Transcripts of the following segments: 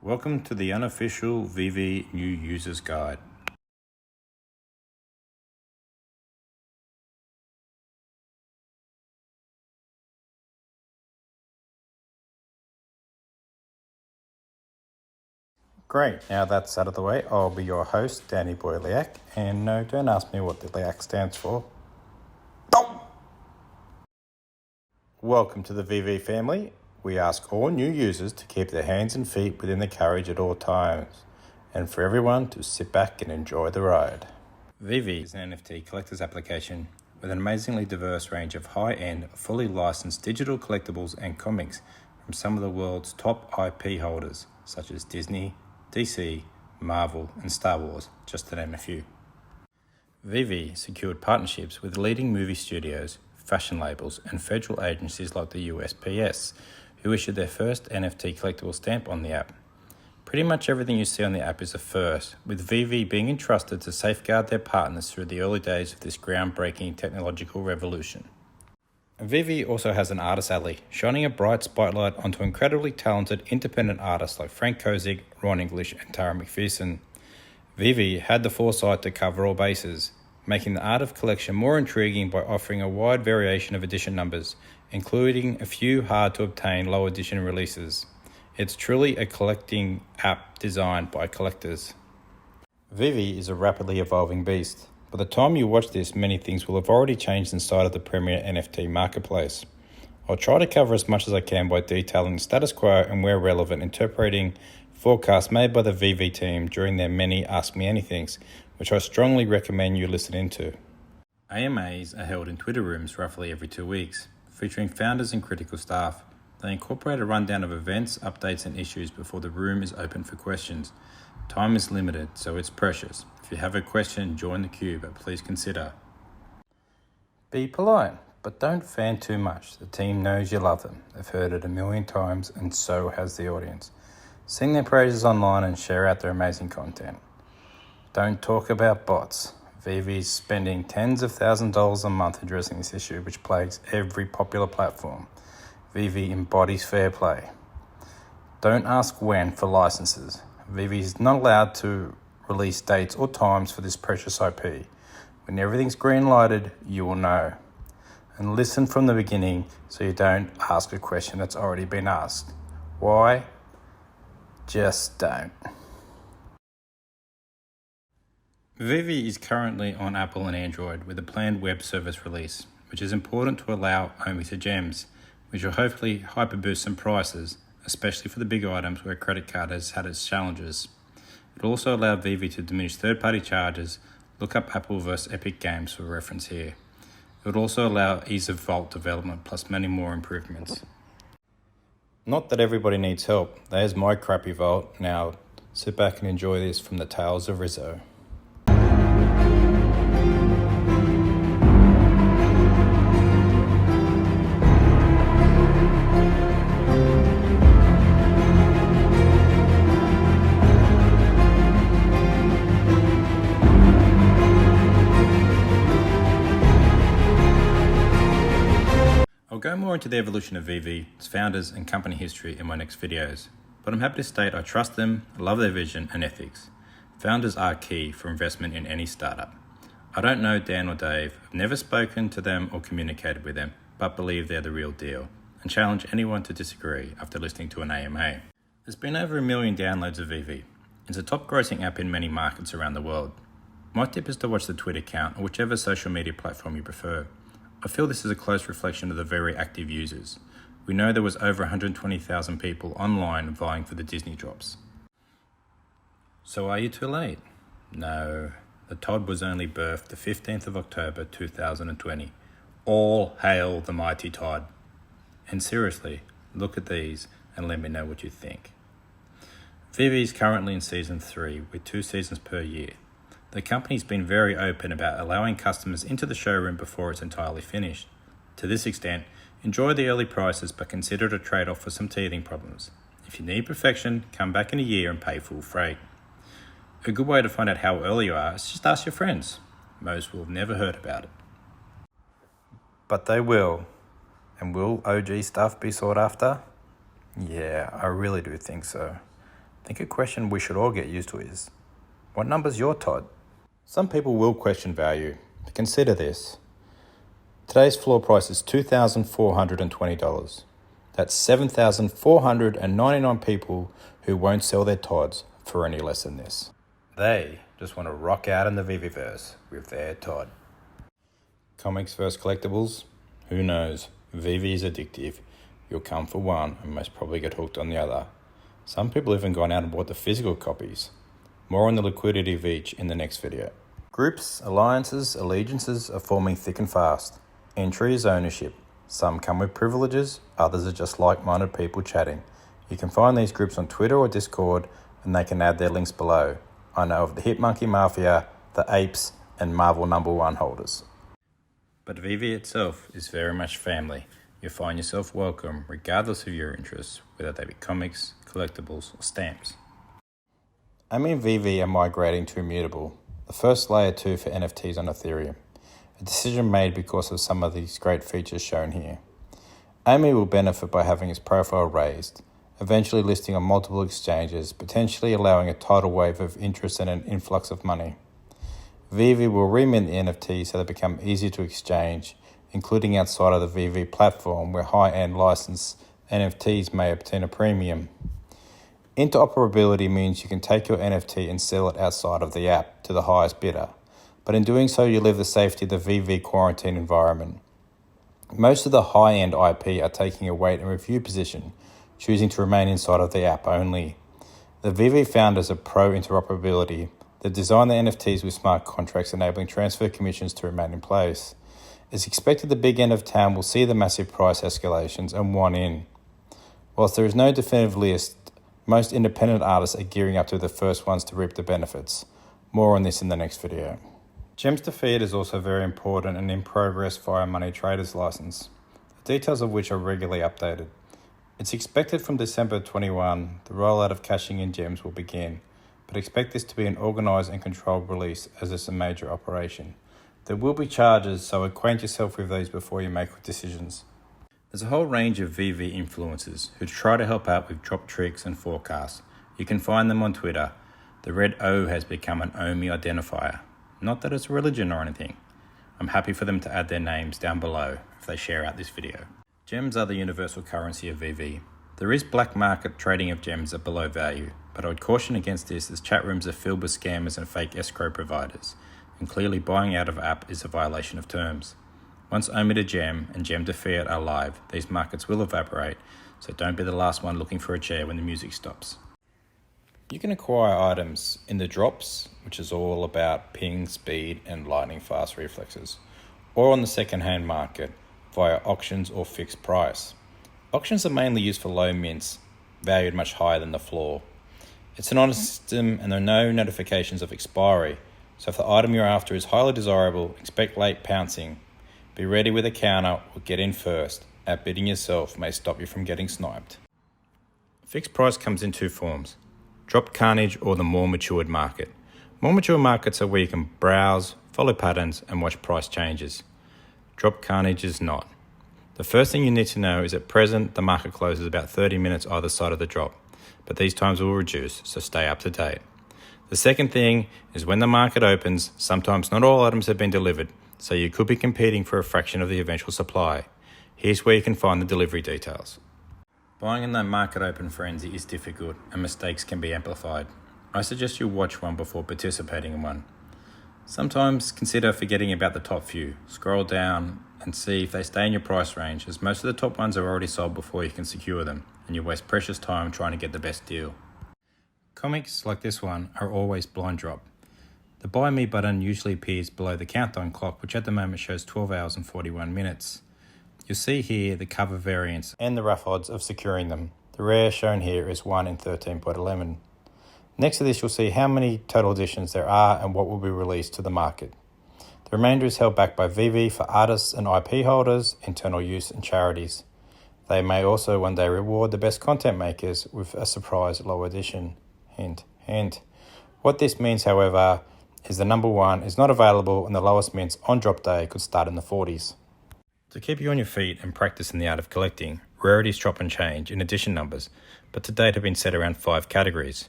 Welcome to the unofficial VeVe New Users Guide. Great, now that's out of the way, I'll be your host, Danny Boy Liak, and no, don't ask me what the Liak stands for. Welcome to the VeVe family. We ask all new users to keep their hands and feet within the carriage at all times, and for everyone to sit back and enjoy the ride. VeVe is an NFT collector's application with an amazingly diverse range of high-end, fully licensed digital collectibles and comics from some of the world's top IP holders, such as Disney, DC, Marvel, and Star Wars, just to name a few. VeVe secured partnerships with leading movie studios, fashion labels, and federal agencies like the USPS, who issued their first NFT collectible stamp on the app. Pretty much everything you see on the app is a first, with VeVe being entrusted to safeguard their partners through the early days of this groundbreaking technological revolution. VeVe also has an artist alley, shining a bright spotlight onto incredibly talented independent artists like Frank Kozik, Ron English, and Tara McPherson. VeVe had the foresight to cover all bases, making the art of collection more intriguing by offering a wide variation of edition numbers, including a few hard-to-obtain low edition releases. It's truly a collecting app designed by collectors. VeVe is a rapidly evolving beast. By the time you watch this, many things will have already changed inside of the premier NFT marketplace. I'll try to cover as much as I can by detailing the status quo and, where relevant, interpreting forecasts made by the VeVe team during their many Ask Me Anythings, which I strongly recommend you listen into. AMAs are held in Twitter rooms roughly every 2 weeks, featuring founders and critical staff. They incorporate a rundown of events, updates, and issues before the room is open for questions. Time is limited, so it's precious. If you have a question, join the queue, but please consider. Be polite, but don't fan too much. The team knows you love them. They've heard it a million times, and so has the audience. Sing their praises online and share out their amazing content. Don't talk about bots. VeVe's spending tens of thousands of dollars a month addressing this issue, which plagues every popular platform. VeVe embodies fair play. Don't ask when for licenses. VeVe is not allowed to release dates or times for this precious IP. When everything's green lighted, you will know. And listen from the beginning so you don't ask a question that's already been asked. Why? Just don't. VeVe is currently on Apple and Android with a planned web service release, which is important to allow only to gems, which will hopefully hyper-boost some prices, especially for the big items where credit card has had its challenges. It will also allow VeVe to diminish third-party charges. Look up Apple vs Epic Games for reference here. It would also allow ease of vault development plus many more improvements. Not that everybody needs help. There's my crappy vault. Now sit back and enjoy this from the Tales of Rizzo. I'll go more into the evolution of VeVe, its founders, and company history in my next videos, but I'm happy to state I trust them, love their vision and ethics. Founders are key for investment in any startup. I don't know Dan or Dave, I've never spoken to them or communicated with them, but believe they're the real deal, and challenge anyone to disagree after listening to an AMA. There's been over 1 million downloads of VeVe. It's a top grossing app in many markets around the world. My tip is to watch the Twitter account or whichever social media platform you prefer. I feel this is a close reflection of the very active users. We know there was over 120,000 people online vying for the Disney drops. So are you too late? No, the Todd was only birthed the 15th of October 2020. All hail the mighty Todd. And seriously, look at these and let me know what you think. VeVe is currently in season 3 with 2 seasons per year. The company's been very open about allowing customers into the showroom before it's entirely finished. To this extent, enjoy the early prices but consider it a trade-off for some teething problems. If you need perfection, come back in a year and pay full freight. A good way to find out how early you are is just ask your friends. Most will have never heard about it. But they will. And will OG stuff be sought after? Yeah, I really do think so. think a question we should all get used to is, what number's your Todd? Some people will question value, but consider this. Today's floor price is $2,420. That's 7,499 people who won't sell their Todds for any less than this. They just want to rock out in the VeVeverse with their Todd. Comics versus collectibles? Who knows? VeVe is addictive. You'll come for one and most probably get hooked on the other. Some people even gone out and bought the physical copies. More on the liquidity of each in the next video. Groups, alliances, allegiances are forming thick and fast. Entry is ownership. Some come with privileges, others are just like-minded people chatting. You can find these groups on Twitter or Discord, and they can add their links below. I know of the Hitmonkey Mafia, the Apes, and Marvel #1 holders. But VeVe itself is very much family. You'll find yourself welcome regardless of your interests, whether they be comics, collectibles, or stamps. AMI and VeVe are migrating to Immutable, the first layer 2 for NFTs on Ethereum. A decision made because of some of these great features shown here. AMI will benefit by having its profile raised, eventually listing on multiple exchanges, potentially allowing a tidal wave of interest and an influx of money. VeVe will remint the NFTs so they become easier to exchange, including outside of the VeVe platform where high-end licensed NFTs may obtain a premium. Interoperability means you can take your NFT and sell it outside of the app to the highest bidder, but in doing so you live the safety of the VeVe quarantine environment. Most of the high-end IP are taking a wait and review position, choosing to remain inside of the app only. The VeVe founders are pro-interoperability. They designed the NFTs with smart contracts enabling transfer commissions to remain in place. It's expected the big end of town will see the massive price escalations and want in. Whilst there is no definitive list, most independent artists are gearing up to be the first ones to reap the benefits. More on this in the next video. Gems to feed is also very important and in progress via Money Trader's license, the details of which are regularly updated. It's expected from December 21 the rollout of cashing in gems will begin, but expect this to be an organised and controlled release as it's a major operation. There will be charges, so acquaint yourself with these before you make decisions. There's a whole range of VeVe influencers who try to help out with drop tricks and forecasts. You can find them on Twitter. The red O has become an OMI identifier. Not that it's a religion or anything. I'm happy for them to add their names down below if they share out this video. Gems are the universal currency of VeVe. There is black market trading of gems at below value, but I would caution against this as chat rooms are filled with scammers and fake escrow providers, and clearly buying out of app is a violation of terms. Once OMI to gem and gem to fiat are live, these markets will evaporate, so don't be the last one looking for a chair when the music stops. You can acquire items in the drops, which is all about ping, speed, and lightning fast reflexes, or on the second-hand market via auctions or fixed price. Auctions are mainly used for low mints, valued much higher than the floor. It's an honest system and there are no notifications of expiry, so if the item you're after is highly desirable, expect late pouncing. Be ready with a counter or get in first. Outbidding yourself may stop you from getting sniped. Fixed price comes in two forms: drop carnage or the more matured market. More mature markets are where you can browse, follow patterns, and watch price changes. Drop carnage is not. The first thing you need to know is at present the market closes about 30 minutes either side of the drop, but these times will reduce, so stay up to date. The second thing is when the market opens, sometimes not all items have been delivered, so you could be competing for a fraction of the eventual supply. Here's where you can find the delivery details. Buying in that market open frenzy is difficult and mistakes can be amplified. I suggest you watch one before participating in one. Sometimes consider forgetting about the top few. Scroll down and see if they stay in your price range, as most of the top ones are already sold before you can secure them, and you waste precious time trying to get the best deal. Comics like this one are always blind drop. The Buy Me button usually appears below the countdown clock, which at the moment shows 12 hours and 41 minutes. You'll see here the cover variants and the rough odds of securing them. The rare shown here is 1 in 13.11. Next to this you'll see how many total editions there are and what will be released to the market. The remainder is held back by VeVe for artists and IP holders, internal use and charities. They may also one day reward the best content makers with a surprise low edition. Hint, hint. What this means, however, is the number 1 is not available and the lowest mints on drop day could start in the 40s. To keep you on your feet and practice in the art of collecting, rarities drop and change in edition numbers, but to date have been set around 5 categories.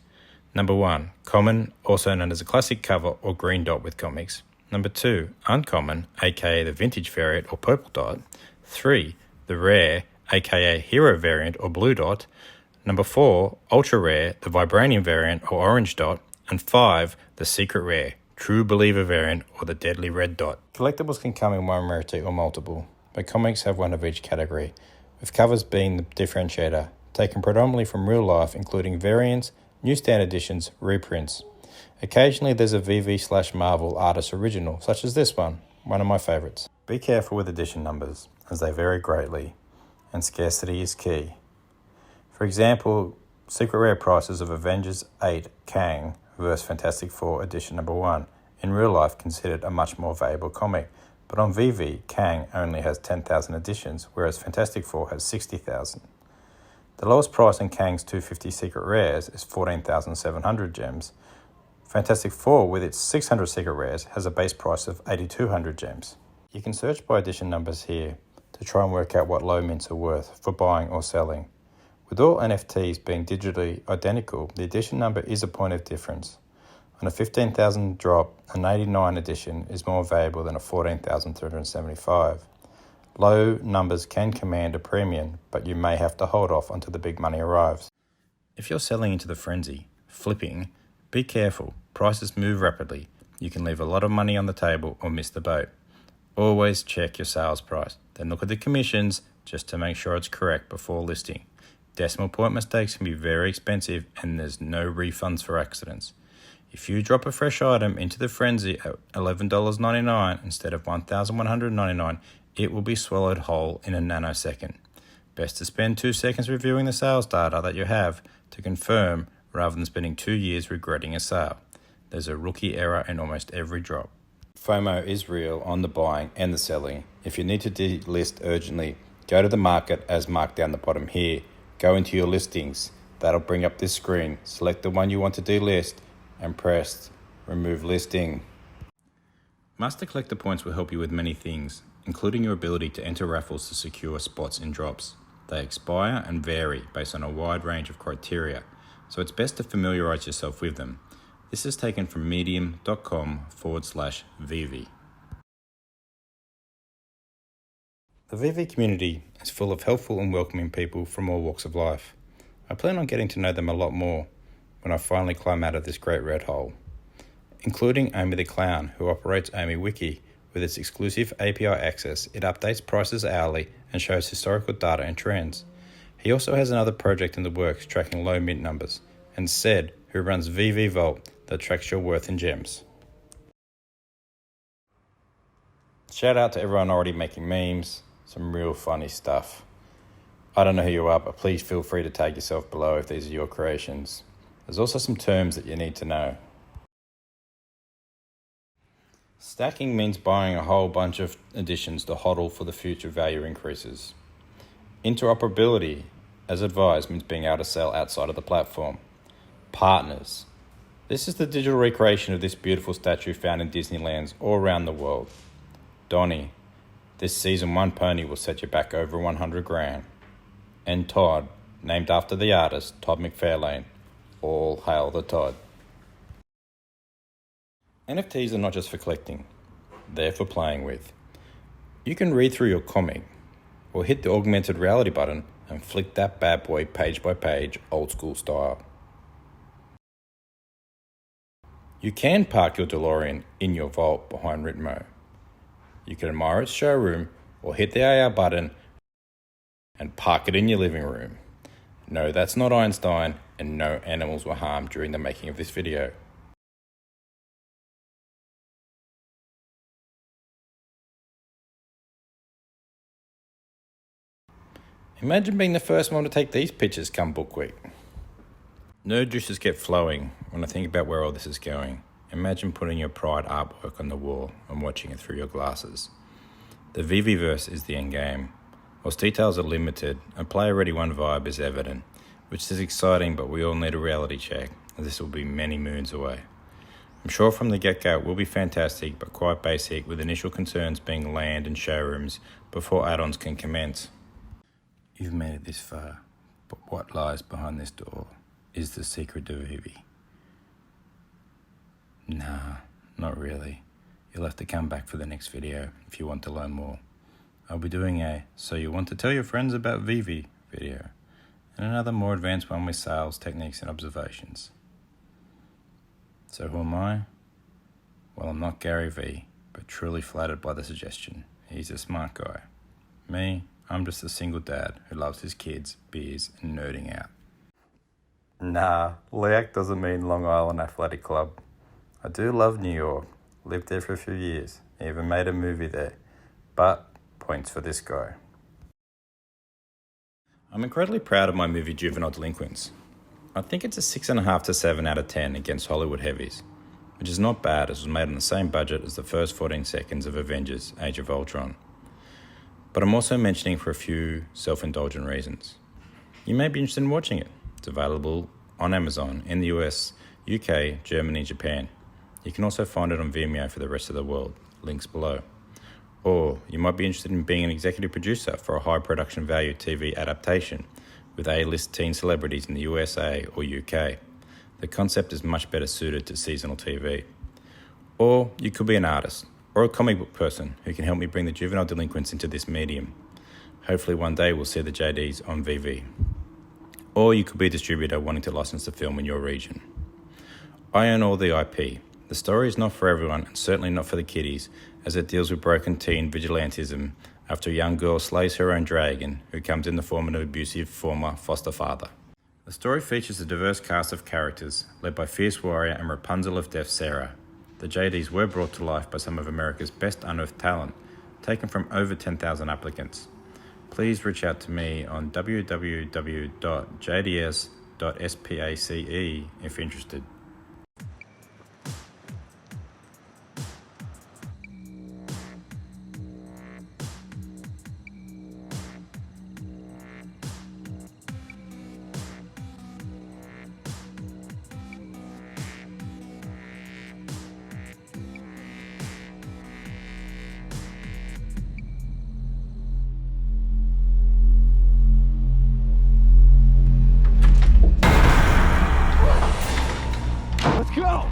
Number 1, common, also known as a classic cover or green dot with comics. Number 2, uncommon, aka the vintage variant or purple dot. 3, the rare, aka hero variant or blue dot. Number 4, ultra rare, the vibranium variant or orange dot. And 5, the secret rare, true believer variant or the deadly red dot. Collectibles can come in one rarity or multiple, but comics have one of each category, with covers being the differentiator, taken predominantly from real life, including variants, newsstand editions, reprints. Occasionally there's a VeVe/Marvel artist original, such as this one of my favourites. Be careful with edition numbers, as they vary greatly, and scarcity is key. For example, secret rare prices of Avengers 8 Kang vs Fantastic Four edition number 1, in real life considered a much more valuable comic, but on VeVe, Kang only has 10,000 editions, whereas Fantastic Four has 60,000. The lowest price in Kang's 250 secret rares is 14,700 gems. Fantastic Four, with its 600 secret rares, has a base price of 8,200 gems. You can search by edition numbers here to try and work out what low mints are worth for buying or selling. With all NFTs being digitally identical, the edition number is a point of difference. On a 15,000 drop, an 89 edition is more valuable than a 14,375. Low numbers can command a premium, but you may have to hold off until the big money arrives. If you're selling into the frenzy, flipping, be careful, prices move rapidly. You can leave a lot of money on the table or miss the boat. Always check your sales price, then look at the commissions just to make sure it's correct before listing. Decimal point mistakes can be very expensive and there's no refunds for accidents. If you drop a fresh item into the frenzy at $11.99 instead of $1,199, it will be swallowed whole in a nanosecond. Best to spend 2 seconds reviewing the sales data that you have to confirm rather than spending 2 years regretting a sale. There's a rookie error in almost every drop. FOMO is real on the buying and the selling. If you need to delist urgently, go to the market as marked down the bottom here. Go into your listings. That'll bring up this screen. Select the one you want to delist and press remove listing. Master Collector points will help you with many things, including your ability to enter raffles to secure spots in drops. They expire and vary based on a wide range of criteria, so it's best to familiarize yourself with them. This is taken from medium.com/VeVe. The VeVe community is full of helpful and welcoming people from all walks of life. I plan on getting to know them a lot more when I finally climb out of this great red hole, including Amy the Clown, who operates Amy Wiki. With its exclusive API access, it updates prices hourly and shows historical data and trends. He also has another project in the works tracking low mint numbers, and Sed, who runs VeVe Vault, that tracks your worth in gems. Shout out to everyone already making memes, some real funny stuff. I don't know who you are, but please feel free to tag yourself below if these are your creations. There's also some terms that you need to know. Stacking means buying a whole bunch of editions to hodl for the future value increases. Interoperability, as advised, means being able to sell outside of the platform. Partners. This is the digital recreation of this beautiful statue found in Disneylands all around the world. Donnie. This season 1 pony will set you back over 100 grand. And Todd, named after the artist Todd McFarlane. All hail the Todd. NFTs are not just for collecting, they're for playing with. You can read through your comic, or hit the augmented reality button and flick that bad boy page by page, old school style. You can park your DeLorean in your vault behind Ritmo. You can admire its showroom, or hit the AR button and park it in your living room. No, that's not Einstein, and no animals were harmed during the making of this video. Imagine being the first one to take these pictures come book week. Nerd juices get flowing when I think about where all this is going. Imagine putting your Pride artwork on the wall and watching it through your glasses. The VeVeverse is the end game. Whilst details are limited, a player-ready one vibe is evident, which is exciting, but we all need a reality check, as this will be many moons away. I'm sure from the get-go it will be fantastic, but quite basic, with initial concerns being land and showrooms before add-ons can commence. You've made it this far, but what lies behind this door is the secret to VeVe. Nah, not really. You'll have to come back for the next video if you want to learn more. I'll be doing a "So you want to tell your friends about VeVe" video, and another more advanced one with sales techniques and observations. So who am I? Well, I'm not Gary V, but truly flattered by the suggestion. He's a smart guy. Me, I'm just a single dad who loves his kids, beers, and nerding out. Nah, LEAC doesn't mean Long Island Athletic Club. I do love New York, lived there for a few years, even made a movie there, but points for this guy. I'm incredibly proud of my movie Juvenile Delinquents. I think it's a 6.5 to 7 out of 10 against Hollywood heavies, which is not bad as it was made on the same budget as the first 14 seconds of Avengers Age of Ultron. But I'm also mentioning for a few self-indulgent reasons. You may be interested in watching it. It's available on Amazon in the US, UK, Germany, and Japan. You can also find it on Vimeo for the rest of the world, links below. Or you might be interested in being an executive producer for a high production value TV adaptation with A-list teen celebrities in the USA or UK. The concept is much better suited to seasonal TV. Or you could be an artist or a comic book person who can help me bring the Juvenile Delinquents into this medium. Hopefully one day we'll see the JDs on VeVe. Or you could be a distributor wanting to license the film in your region. I own all the IP. The story is not for everyone and certainly not for the kiddies, as it deals with broken teen vigilantism after a young girl slays her own dragon who comes in the form of an abusive former foster father. The story features a diverse cast of characters led by fierce warrior and Rapunzel of Death Sarah. The JDs were brought to life by some of America's best unearthed talent, taken from over 10,000 applicants. Please reach out to me on www.jds.space if interested. Let's go!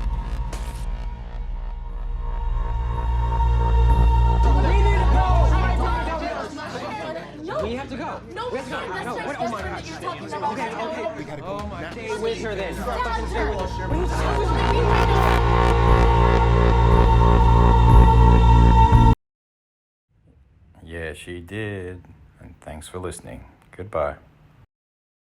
We have to go. No, we have to go. that's No, just wait, oh my different gosh. that you're talking about. Okay. We gotta go. Oh my. Stay with her then. Dad, Stay with her. Will you stay with her? Yeah, she did. And thanks for listening. Goodbye.